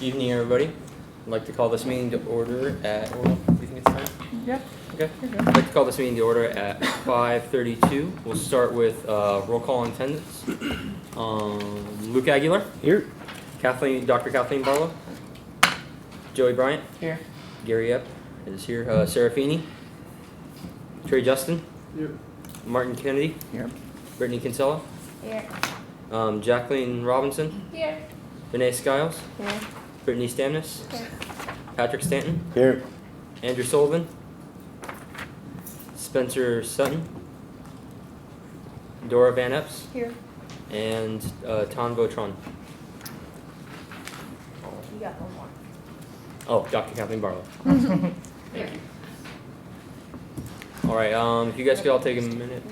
Evening, everybody. I'd like to call this meeting to order at, do you think it's time? Yeah. Okay. I'd like to call this meeting to order at 5:32. We'll start with roll call and attendance. Luke Aguilar. Here. Dr. Kathleen Barlow. Joey Bryant. Here. Gary Epp is here. Serafini. Trey Justin. Here. Martin Kennedy. Here. Brittany Kinsella. Here. Jacqueline Robinson. Here. Renee Skiles. Here. Brittany Stamnis. Here. Patrick Stanton. Here. Andrew Sullivan. Spencer Sutton. Dora Van Epps. Here. And Ton Votron. You got one more. Oh, Dr. Kathleen Barlow. Here. All right, if you guys could all take a minute.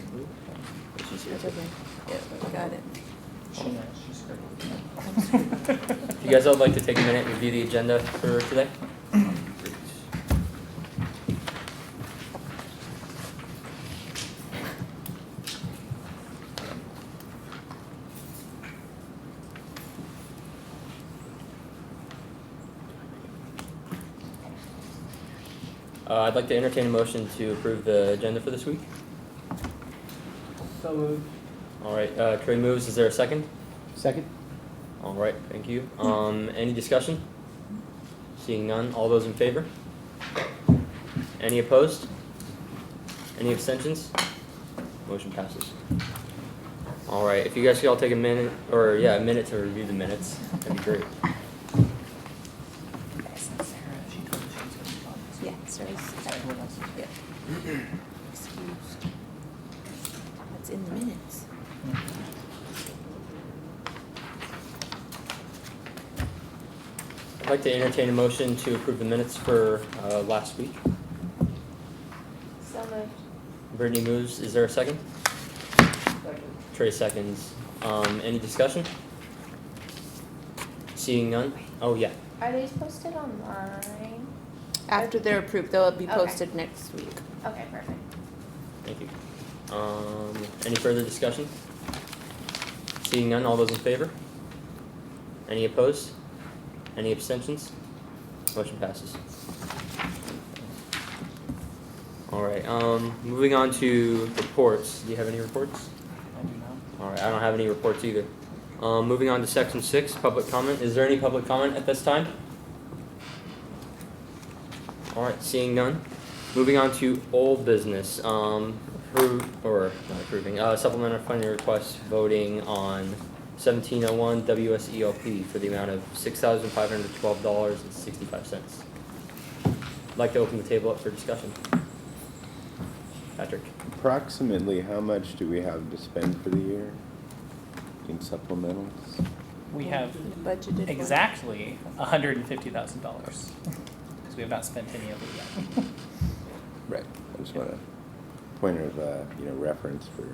That's okay. Yeah, we got it. If you guys would like to take a minute and review the agenda for today. I'd like to entertain a motion to approve the agenda for this week. So moved. All right, Trey moves. Is there a second? Second. All right, thank you. Any discussion? Seeing none, all those in favor? Any opposed? Any abstentions? Motion passes. All right, if you guys could all take a minute, a minute to review the minutes, that'd be great. Yeah, sorry. Yeah. Excused. That's in the minutes. I'd like to entertain a motion to approve the minutes for last week. So moved. Brittany moves. Is there a second? Second. Trey seconds. Any discussion? Seeing none? Oh, yeah. Are these posted online? After they're approved, they'll be Okay. posted next week. Okay, perfect. Thank you. Any further discussion? Seeing none, all those in favor? Any opposed? Any abstentions? Motion passes. All right, moving on to reports. Do you have any reports? I do not. All right, I don't have any reports either. Moving on to section 6, public comment. Is there any public comment at this time? All right, seeing none. Moving on to old business. Supplemental funding request voting on 1701 WSELP for the amount of $6,512.65. I'd like to open the table up for discussion. Patrick. Approximately how much do we have to spend for the year in supplementals? We have Budgeted one. exactly $150,000 because we have not spent any of it yet. Right. I just want a point of reference for.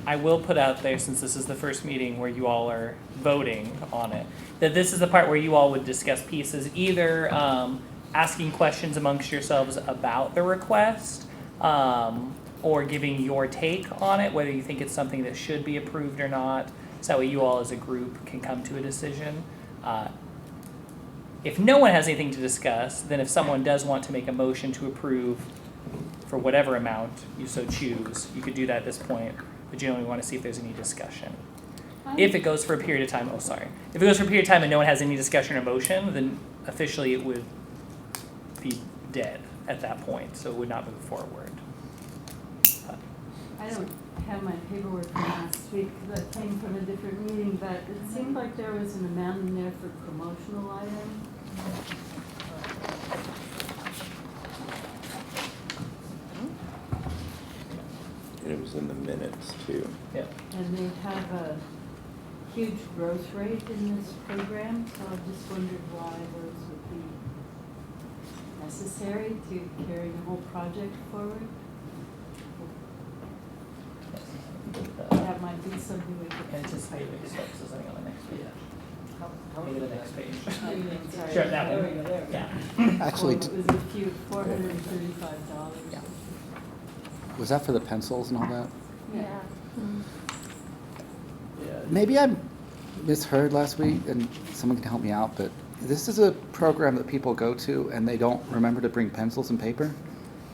I will put out there, since this is the first meeting where you all are voting on it, that this is the part where you all would discuss pieces, either asking questions amongst yourselves about the request, or giving your take on it, whether you think it's something that should be approved or not, so that way you all as a group can come to a decision. If no one has anything to discuss, then if someone does want to make a motion to approve for whatever amount you so choose, you could do that at this point, but generally we want to see if there's any discussion. If it goes for a period of time, if it goes for a period of time and no one has any discussion or motion, then officially it would be dead at that point, so it would not move forward. I don't have my paperwork from last week because that came from a different meeting, but it seemed like there was an amount in there for promotional items. And it was in the minutes too. Yeah. And they have a huge growth rate in this program, so I just wondered why those would be necessary to carry the whole project forward. That might be something we could Anticipated anticipate. expenses, I think, on the next page. Maybe the next page. Sorry. Sure, that There one. we go, there we go. Yeah. Actually, Well, it was a few, $435. Yeah. was that for the pencils and all that? Yeah. Maybe I misheard last week, and someone can help me out, but this is a program that people go to and they don't remember to bring pencils and paper?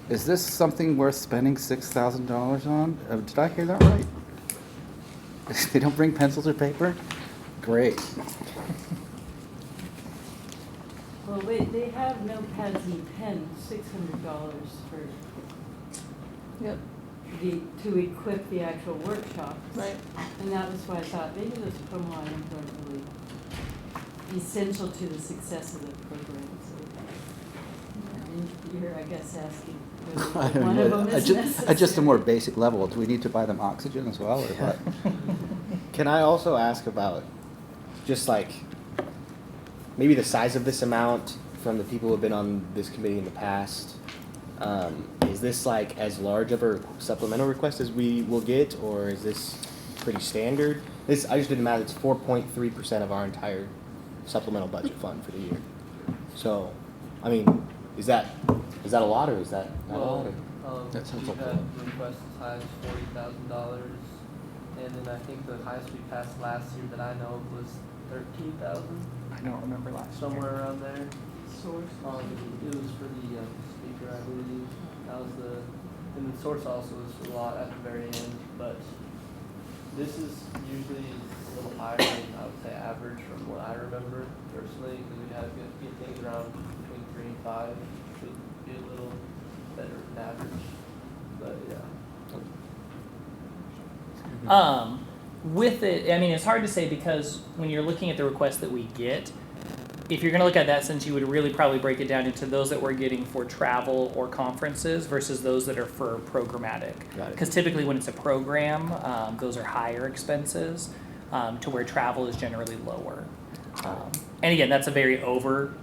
Is this something worth spending $6,000 on? Did I hear that right? They don't bring pencils or paper? Great. Well, they have notepads and pens, $600 for Yep, to equip the actual workshop. right. And that was why I thought maybe those promo items aren't really essential to the success of the program. So, and you're, I guess, asking I whether don't one of know. them is At just a necessary. more basic level, do we need to buy them oxygen as well, or what? Can I also ask about just like maybe the size of this amount from the people who have been on this committee in the past? Is this like as large of a supplemental request as we will get, or is this pretty standard? This I just did the math. It's 4.3% of our entire supplemental budget fund for the year. So, I mean, is that a lot, or is that not a lot? Or? That sounds we've okay. had requests as high as $40,000, and then I think the highest we passed last year that I know of was 13,000, I don't remember last year. somewhere around there. Source. It was for the speaker, I believe. That was and the source also was a lot at the very end, but this is usually a little higher than I would say average from what I remember personally, because we had get things around between 3 and 5, should be a little better than average, but yeah. With it, I mean, it's hard to say because when you're looking at the requests that we get, if you're going to look at that sense, you would really probably break it down into those that we're getting for travel or conferences versus those that are for programmatic. Got it. Because typically when it's a program, those are higher expenses, to where travel is generally lower. And again, that's a very over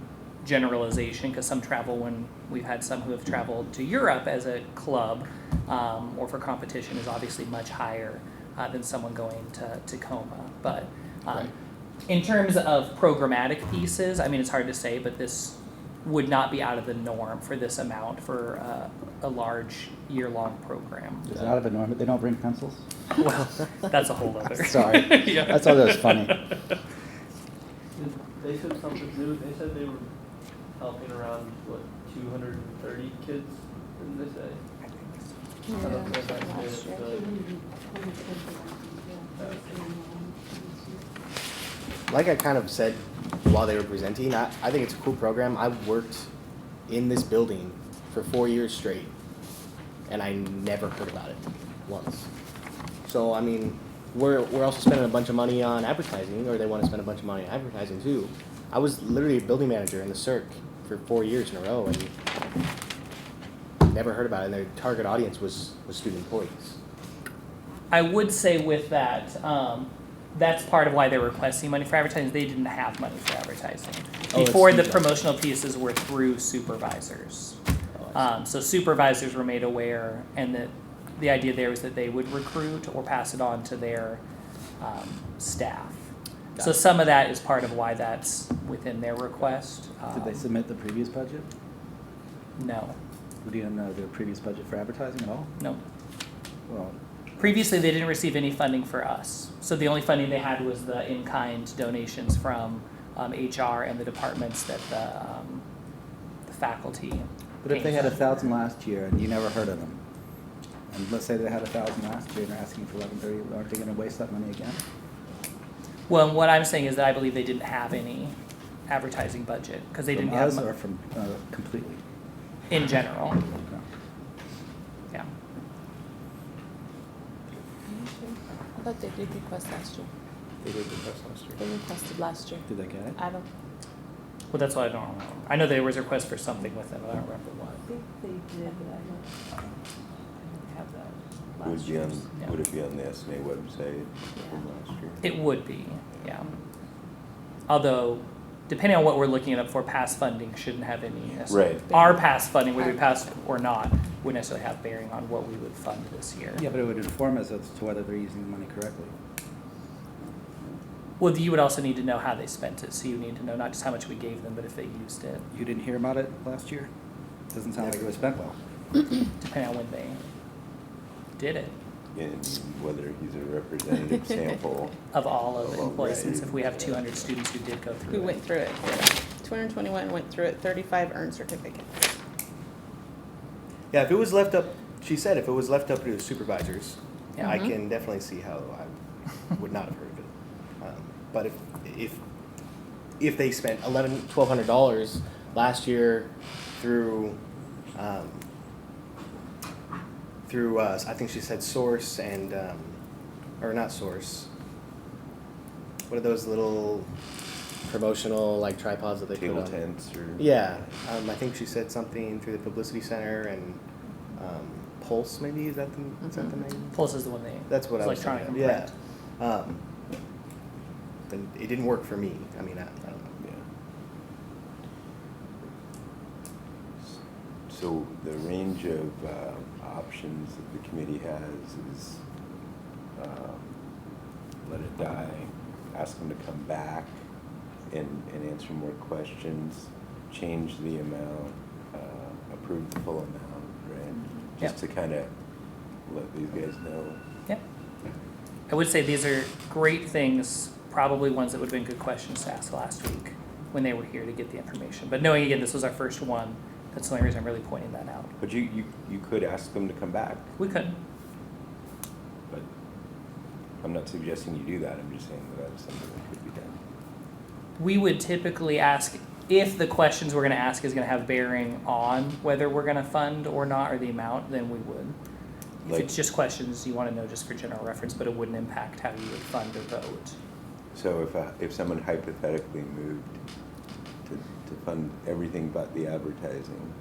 generalization because some travel, when we've had some who have traveled to Europe as a club or for competition, is obviously much higher than someone going to Tacoma. But Right. in terms of programmatic pieces, I mean, it's hard to say, but this would not be out of the norm for this amount for a large year-long program. Is it out of the norm that they don't bring pencils? Well, that's a whole other. Sorry. Yeah. I thought that was funny. They said something new. They said they were helping around 230 kids. Didn't they say? I don't know if that's last year. Like I kind of said while they were presenting, I think it's a cool program. I worked in this building for 4 years straight, and I never heard about it once. So, I mean, we're also spending a bunch of money on advertising, or they want to spend a bunch of money on advertising too. I was literally a building manager in the Cirque for 4 years in a row, and never heard about it, and their target audience was student employees. I would say with that, that's part of why they're requesting money for advertising. They didn't have money for advertising. Oh, it's Before, the feedback. promotional pieces were through supervisors. Oh, So supervisors were made aware, and that the idea there was that they would recruit or pass it on to their staff. Got So it. some of that is part of why that's within their request. Did they submit the previous budget? No, Do you know the previous budget for advertising at all? no. Well, Previously, they didn't receive any funding for us. So the only funding they had was the in-kind donations from HR and the departments that the faculty. but if they came had from. 1,000 last year and you never heard of them, and let's say they had 1,000 last year and they're asking for 1,130, aren't they going to waste that money again? Well, what I'm saying is that I believe they didn't have any advertising budget because they From didn't have us or from completely? in general. Okay. Yeah. I thought they did request last year. They did request last year. They requested last year. Did they get it? I don't, Well, that's what I don't remember. I know there was a request for something with them, but I don't remember I what. think they did, but I don't have that Would last it be year's. on, Yeah. would it be on the S&A website from last year? It would be, yeah. Although, depending on what we're looking it up for, past funding shouldn't have any. Right. Our past funding, whether we pass or not, wouldn't necessarily have bearing on what we would fund this year. Yeah, but it would inform us as to whether they're using the money correctly. Well, you would also need to know how they spent it, so you need to know not just how much we gave them, but if they used it, You didn't hear about it last year? Doesn't sound like it was spent well. depending on when they did it, And whether he's a representative sample. of all of the Of all, employees, right. since if we have 200 students who did go through Who it. went through it? 221 went through it, 35 earned certificates. Yeah, if it was left up, she said if it was left up to the supervisors, Yeah. I Mhm. can definitely see how I would not have heard of it. But if they spent $1,200 last year through I think she said Source and or not Source. What are those little promotional like tripods that they Table put on? tents or. Yeah, I think she said something through the publicity center and Pulse maybe is that the name? Pulse is the one they. That's what it's I was electronic thinking of. and Yeah. print. Then it didn't work for me. I mean, I don't know. Yeah. So the range of options that the committee has is let it die, ask them to come back and answer more questions, change the amount, approve the full amount, right? Just to kind of let these guys know. Yep. I would say these are great things, probably ones that would have been good questions to ask last week when they were here to get the information. But knowing again, this was our first one, that's the only reason I'm really pointing that out. But you could ask them to come back, We could. but I'm not suggesting you do that. I'm just saying that that's something that could be done. We would typically ask, if the questions we're gonna ask is gonna have bearing on whether we're gonna fund or not, or the amount, then we would. If Like- it's just questions you wanna know just for general reference, but it wouldn't impact how you would fund or vote. So if someone hypothetically moved to fund everything but the advertising,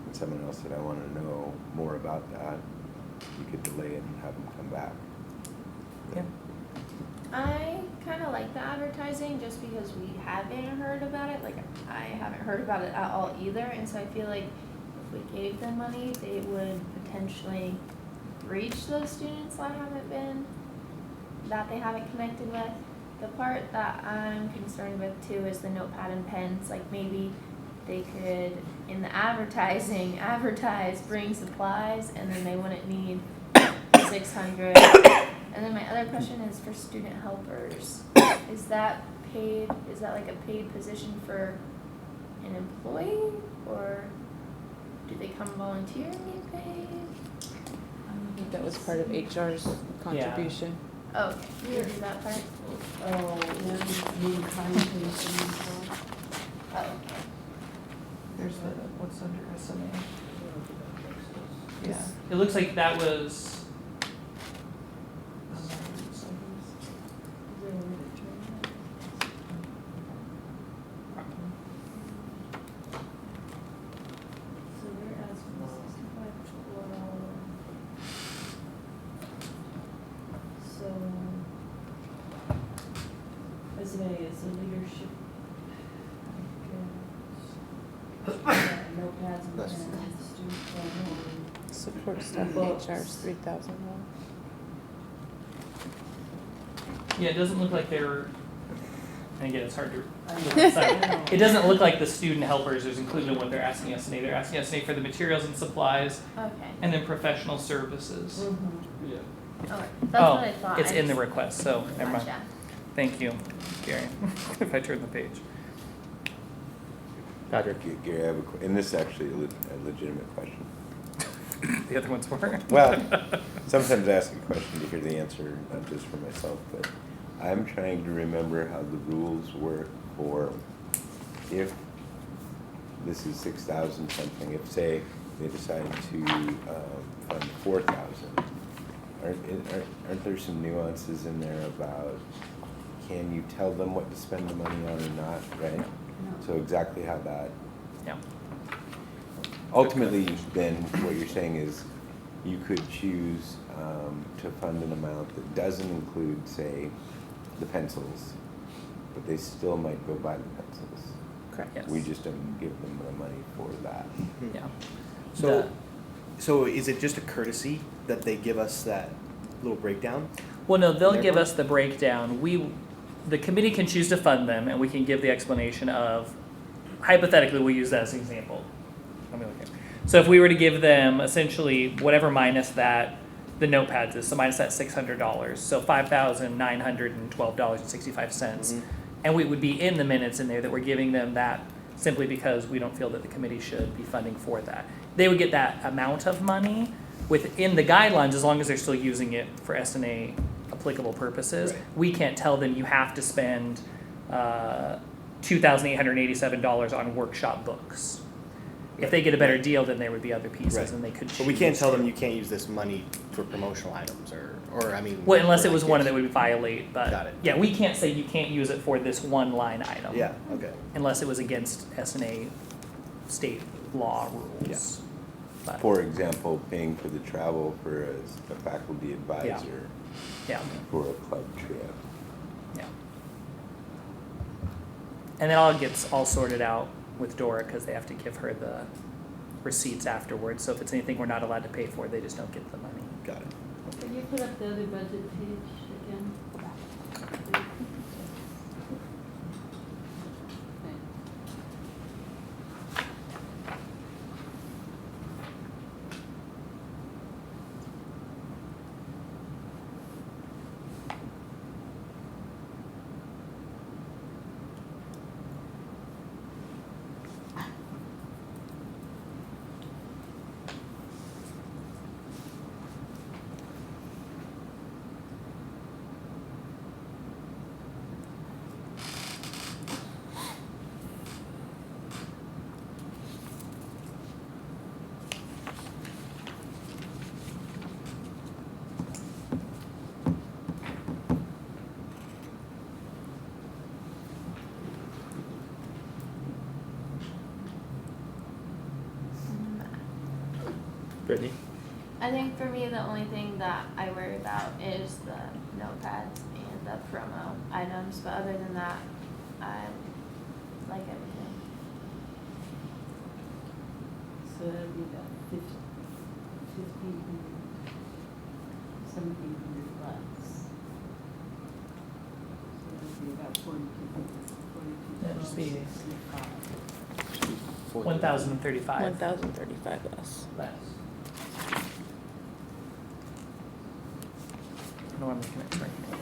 and someone else said, I want to know more about that, you could delay it and have them come back. Yeah. I kind of like the advertising just because we haven't heard about it. Like, I haven't heard about it at all either. And so I feel like if we gave them money, they would potentially reach those students that they haven't connected with. The part that I'm concerned with too is the notepad and pens. Like, maybe they could, in the advertising, advertise, bring supplies, and then they wouldn't need 600. And then my other question is for student helpers. Is that paid, is that like a paid position for an employee, or do they come volunteer and get paid? I think that was part of HR's contribution. Oh, okay, you do that part? Oh, and need connotation and stuff. Oh, okay. There's the, what's under SMA? Yeah, it looks like that was. So they're asking 6512. So, SMA is a leadership. Notepads and That's- pens, student program. Support staff and Books. HR's 3,001. Yeah, it doesn't look like they're, and again, it's hard to, I know. sorry. It doesn't look like the student helpers is included in what they're asking us today. They're asking us today for the materials and supplies Okay. and then professional services. Mhm. Yeah. Okay, that's what I thought. It's I in the just- request, so never mind. Gotcha. Thank you, Gary, if I turn the page. Patrick. Gary, I have and this is actually a legitimate question. The other ones were. Well, sometimes I ask a question to hear the answer, not just for myself, but I'm trying to remember how the rules work for if this is 6,000 something, if say they decide to fund 4,000, aren't there some nuances in there about can you tell them what to spend the money on or not, right? No. So exactly how that Yeah. ultimately, then what you're saying is you could choose to fund an amount that doesn't include, say, the pencils, but they still might go buy the pencils. Correct. Yes. We just don't give them the money for that. Yeah. So is it just a courtesy that they give us that little breakdown? Well, no, they'll Their give part? us the breakdown. the committee can choose to fund them, and we can give the explanation of, hypothetically, we'll use that as an example. Let me look here. So if we were to give them essentially whatever minus that, the notepads is, so minus that $600, so $5,912.65. And we would be in the minutes in there that we're giving them that simply because we don't feel that the committee should be funding for that. They would get that amount of money within the guidelines as long as they're still using it for S&A applicable purposes. Right. We can't tell them you have to spend $2,887 on workshop books. If they get a better deal, then there would be other pieces Right. and they could choose. But we can't tell them to. you can't use this money for promotional items or I mean. Well, unless for it was like one kids. that would violate, but Got it. yeah, we can't say you can't use it for this one line item. Yeah, okay. Unless it was against S&A state law rules. But, For example, paying for the travel for a faculty advisor yeah, for a club trip. yeah. And then all gets all sorted out with Dora because they have to give her the receipts afterwards. So if it's anything we're not allowed to pay for, they just don't get the money. Got it. Can you put up the other budget page again? Thanks. Brittany? I think for me, the only thing that I worry about is the notepads and the promo items, but other than that, I like everything. So that'd be about 1,500, 1,700 bucks. So that'd be about 4,200. That'd just be $1,035. 1,035 1,035 less. less. I know I'm looking at right now.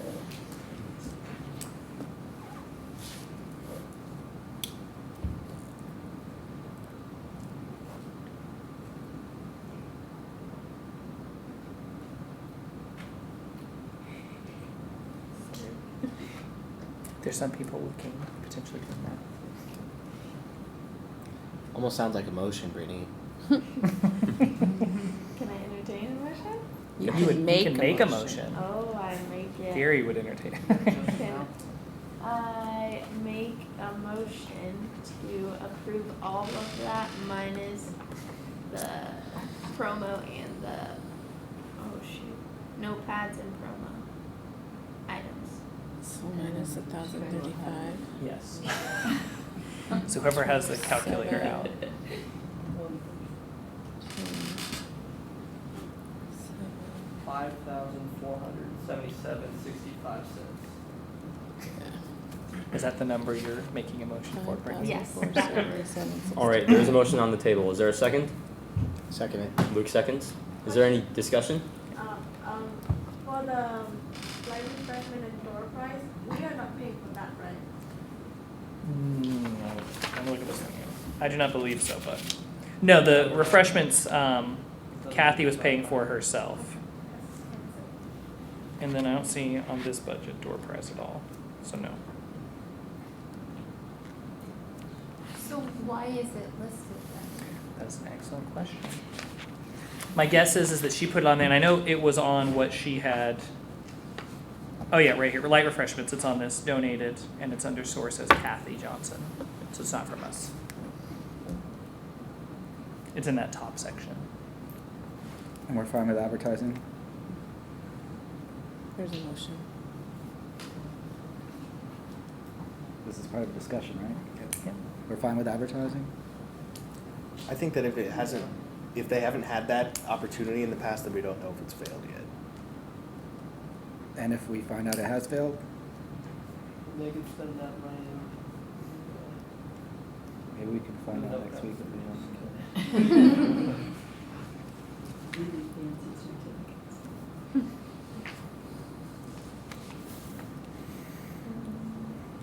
There's some people who can potentially do Almost sounds like a motion, Brittany. that. Can I entertain a motion? You You would can make can a make a motion. motion. Oh, I make it. Gary would entertain. Can I make a motion to approve all of that minus the promo and the, notepads and promo items? So minus 1,035. Yes. So whoever has the calculator out. 5,477.65. Is that the number you're making a motion for, Brittany? Yes. 5,477. All right, there's a motion on the table. Is there a second? Second it. Luke seconds. Is there any discussion? For the flight refreshment and door price, we are not paying for that, right? I'm looking at this thing. I do not believe so, but no, the refreshments Kathy was paying for herself, and then I don't see on this budget door price at all. So no. So why is it listed then? That's an excellent question. My guess is that she put it on there, and I know it was on what she had. Oh yeah, right here, light refreshments. It's on this donated, and it's under source as Kathy Johnson, so it's not from us. It's in that top section. And we're fine with advertising? There's a motion. This is part of the discussion, right? Yeah. We're fine with advertising? I think that if they haven't had that opportunity in the past, then we don't know if it's failed yet. And if we find out it has failed? they could spend that money on. Maybe we can find No, out next no. week if we know. Really fancy certificates.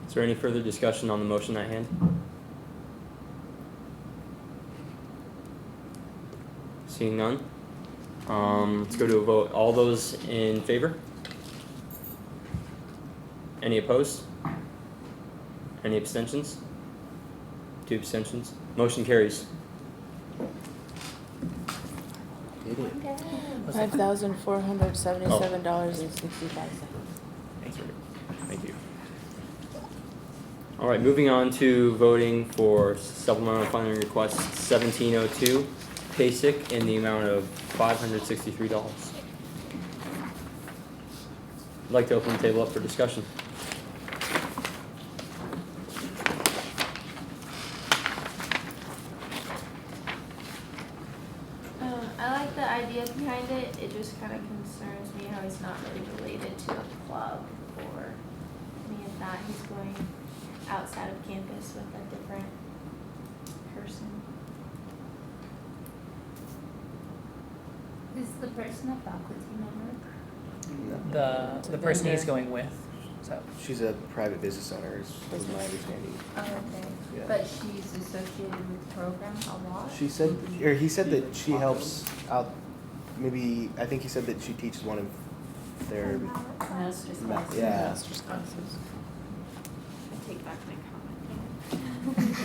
Is there any further discussion on the motion at hand? Seeing none, let's go to a vote. All those in favor? Any opposed? Any abstentions? 2 abstentions. Motion carries. $5,477.65. Thanks, Rick. Thank you. All right, moving on to voting for supplemental funding request 1702, PASIC, in the amount of $563. I'd like to open the table up for discussion. I like the idea behind it. It just kind of concerns me how he's not really related to a club or any of that. He's going outside of campus with a different person. Is the person a faculty member? The person he's going with, so. She's a private business owner, is my understanding. Oh, okay. Yeah. But she's associated with the program a lot? She said, or he said that she helps out, maybe, I think he said that she teaches one of their, Master's ma- classes. yeah. Master's classes. I take back my comment.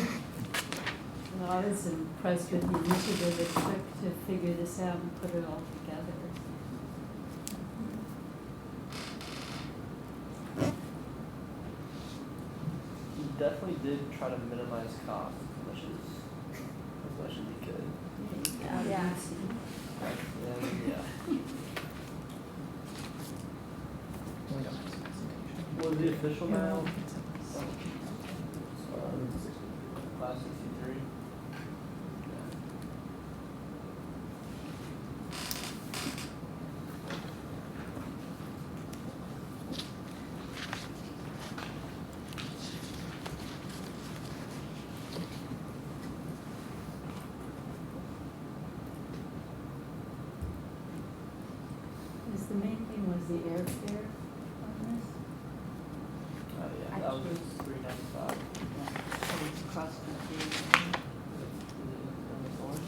Well, I was impressed with the initiative it took to figure this out and put it all together. He definitely did try to minimize costs as much as he could. Yeah. And yeah. We don't have some presentation. What is the official now? Yeah. 563. Is the main thing was the airfare on this? Yeah, that was 395. So it's cost of the. Is it in the form?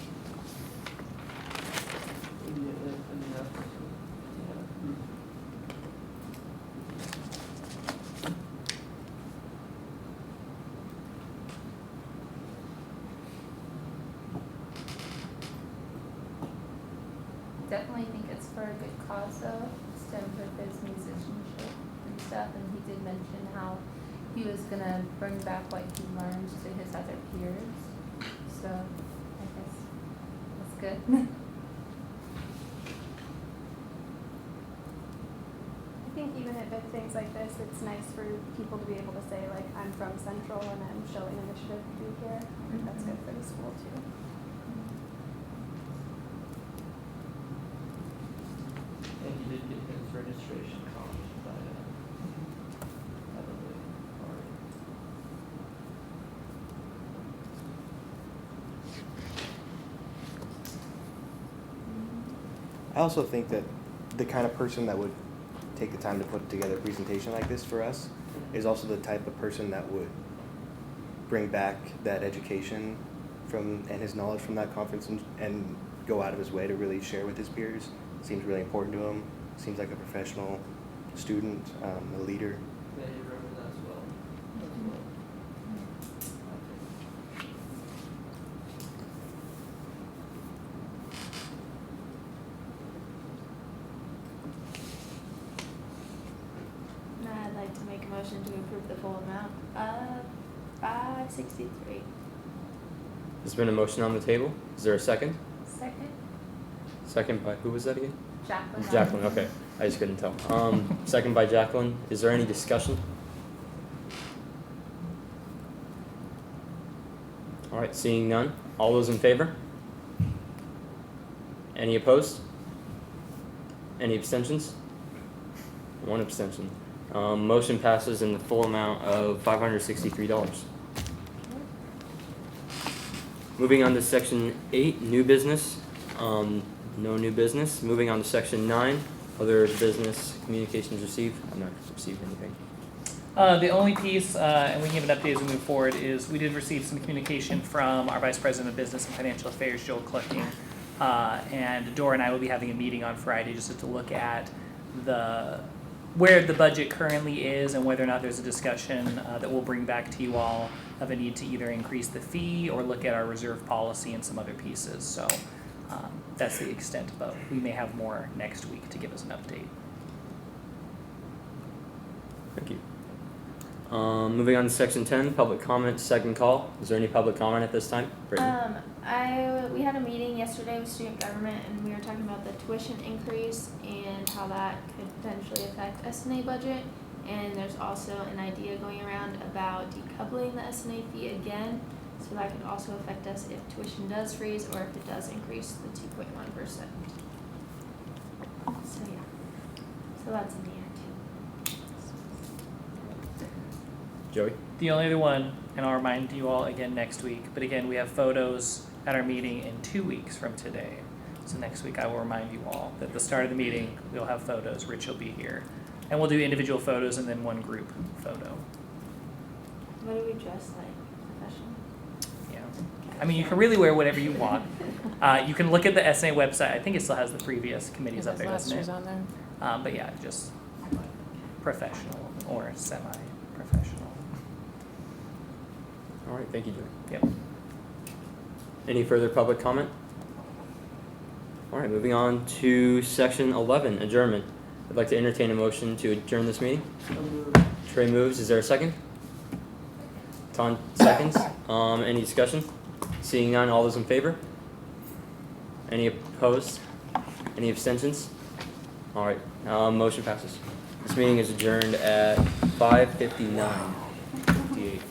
Definitely think it's for a good cause though, stem with his musicianship and stuff, and he did mention how he was gonna bring back what he learned to his other peers, so I guess that's good. I think even at big things like this, it's nice for people to be able to say like, I'm from Central and I'm showing initiative to be here. I think that's good for the school too. And he did get his registration cost by heavily already. I also think that the kind of person that would take the time to put together a presentation like this for us is also the type of person that would bring back that education from and his knowledge from that conference and go out of his way to really share with his peers. Seems really important to him. Seems like a professional student, a leader. Yeah, he remembered that as well. I'd like to make a motion to approve the full amount of $563. There's been a motion on the table. Is there a second? Second, Second by, who was that again? Jacqueline. Jacqueline, okay. I just couldn't tell. Second by Jacqueline. Is there any discussion? All right, seeing none. All those in favor? Any opposed? Any abstentions? 1 abstention. Motion passes in the full amount of $563. Moving on to section 8, new business. No new business. Moving on to section 9, other business communications received. I've not received anything. The only piece, and we can give an update as we move forward, is we did receive some communication from our Vice President of Business and Financial Affairs, Joel Clucking. And Dora and I will be having a meeting on Friday just to look at where the budget currently is and whether or not there's a discussion that we'll bring back to you all of a need to either increase the fee or look at our reserve policy and some other pieces. So that's the extent, but we may have more next week to give us an update. Thank you. Moving on to section 10, public comment, second call. Is there any public comment at this time? Brittany? We had a meeting yesterday with student government and we were talking about the tuition increase and how that could potentially affect S&A budget. And there's also an idea going around about decoupling the S&A fee again. So that could also affect us if tuition does freeze or if it does increase the 2.1%. So yeah, so that's in the air too. Joey? The only other one, and I'll remind you all again next week, but again, we have photos at our meeting in 2 weeks from today. So next week I will remind you all that at the start of the meeting, we'll have photos. Rich will be here. And we'll do individual photos and then one group photo. What do we dress like? Professional? Yeah. I mean, you can really wear whatever you want. You can look at the S&A website. I think it still has the previous committees up there, Last doesn't year's it? on there. But yeah, just professional or semi-professional. All right, thank you, Joey. Yep. Any further public comment? All right, moving on to section 11, adjournment. I'd like to entertain a motion to adjourn this meeting. So moved. Trey moves. Is there a second? Ton seconds. Any discussion? Seeing none, all those in favor? Any opposed? Any abstentions? All right, motion passes. This meeting is adjourned at 5:59. 58.